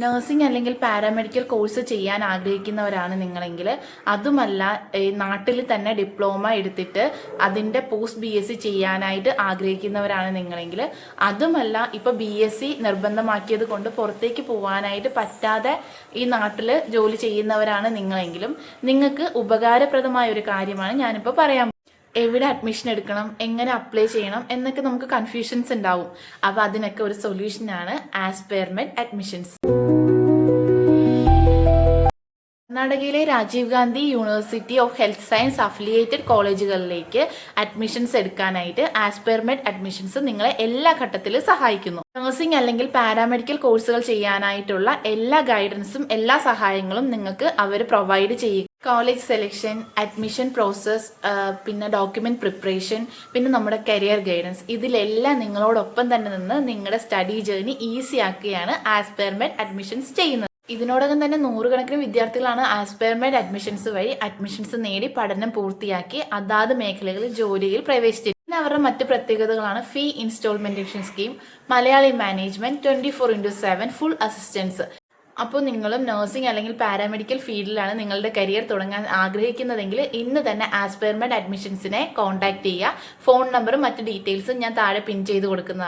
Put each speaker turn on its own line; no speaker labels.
Nursing അല്ലെങ്കിൽ paramedical course ചെയ്യാൻ ആഗ്രഹിക്കുന്നവരാണ് നിങ്ങളെങ്കിൽ, അതുമല്ല നാട്ടിൽ തന്നെ ഡിപ്ലോമ എടുത്തിട്ട് അതിൻ്റെ പോസ്റ്റ് BSc ചെയ്യാനായിട്ട് ആഗ്രഹിക്കുന്നവരാണ് നിങ്ങളെങ്കിൽ, അതുമല്ല ഇപ്പോൾ BSc നിർബന്ധമാക്കിയത് കൊണ്ട് പുറത്തേക്ക് പോകാനായിട്ട് പറ്റാതെ ഈ നാട്ടിൽ ജോലി ചെയ്യുന്നവരാണ് നിങ്ങളെങ്കിലും നിങ്ങൾക്ക് ഉപകാരപ്രദമായ ഒരു കാര്യമാണ് ഞാനിപ്പോൾ പറയാം. എവിടെ അഡ്മിഷൻ എടുക്കണം, എങ്ങനെ അപ്ലൈ ചെയ്യണം എന്നൊക്കെ നമുക്ക് കൺഫ്യൂഷൻസ് ഉണ്ടാവും. അപ്പോൾ അതിനൊക്കെ ഒരു സൊല്യൂഷനാണ് ആസ്പെയർമെന്റ് അഡ്മിഷൻസ്. കർണാടകയിലെ Rajiv Gandhi university of health science affiliated കോളേജുകളിലേക്ക് അഡ്മിഷൻസ് എടുക്കാനായിട്ട് ആസ്പെയർമെന്റ് അഡ്മിഷൻസ് നിങ്ങളെ എല്ലാ ഘട്ടത്തിലും സഹായിക്കുന്നു. നഴ്സിംഗ് അല്ലെങ്കിൽ പാരാമെഡിക്കൽ കോഴ്സുകൾ ചെയ്യാനായിട്ടുള്ള എല്ലാ ഗൈഡൻസും എല്ലാ സഹായങ്ങളും നിങ്ങൾക്ക് അവർ പ്രൊവൈഡ് ചെയ്യും. കോളേജ് സെലക്ഷൻ, അഡ്മിഷൻ പ്രോസസ്, പിന്നെ ഡോക്യുമെന്റ് പ്രിപ്പറേഷൻ, പിന്നെ നമ്മുടെ കരിയർ ഗൈഡൻസ്, ഇതിലെല്ലാം നിങ്ങളോടൊപ്പം തന്നെ നിന്ന് നിങ്ങളുടെ സ്റ്റഡി ജേർണി ഈസി ആക്കുകയാണ് ആസ്പെയർമെന്റ് അഡ്മിഷൻസ് ചെയ്യുന്നത്. ഇതിനോടകം തന്നെ 100 കണക്കിന് വിദ്യാർത്ഥികളാണ് ആസ്പെയർമെന്റ് അഡ്മിഷൻസ് വഴി അഡ്മിഷൻസ് നേടി പഠനം പൂർത്തിയാക്കി അതാത് മേഖലകളിൽ ജോലിയിൽ പ്രവേശിച്ചു. പിന്നെ അവരുടെ മറ്റ് പ്രത്യേകതകളാണ് fee instalmentation scheme, Malayali management, 24/7 full assistance. അപ്പോൾ നിങ്ങളും നഴ്സിംഗ് അല്ലെങ്കിൽ പാരാമെഡിക്കൽ ഫീൽഡിലാണ് നിങ്ങളുടെ കരിയർ തുടങ്ങാൻ ആഗ്രഹിക്കുന്നതെങ്കിൽ ഇന്ന് തന്നെ ആസ്പെയർമെന്റ് അഡ്മിഷൻസിനെ കോൺടാക്ട് ചെയ്യുക. ഫോൺ നമ്പറും മറ്റ് ഡീറ്റെയിൽസും ഞാൻ താഴെ പിൻ ചെയ്ത് കൊടുക്കുന്നതാണ്.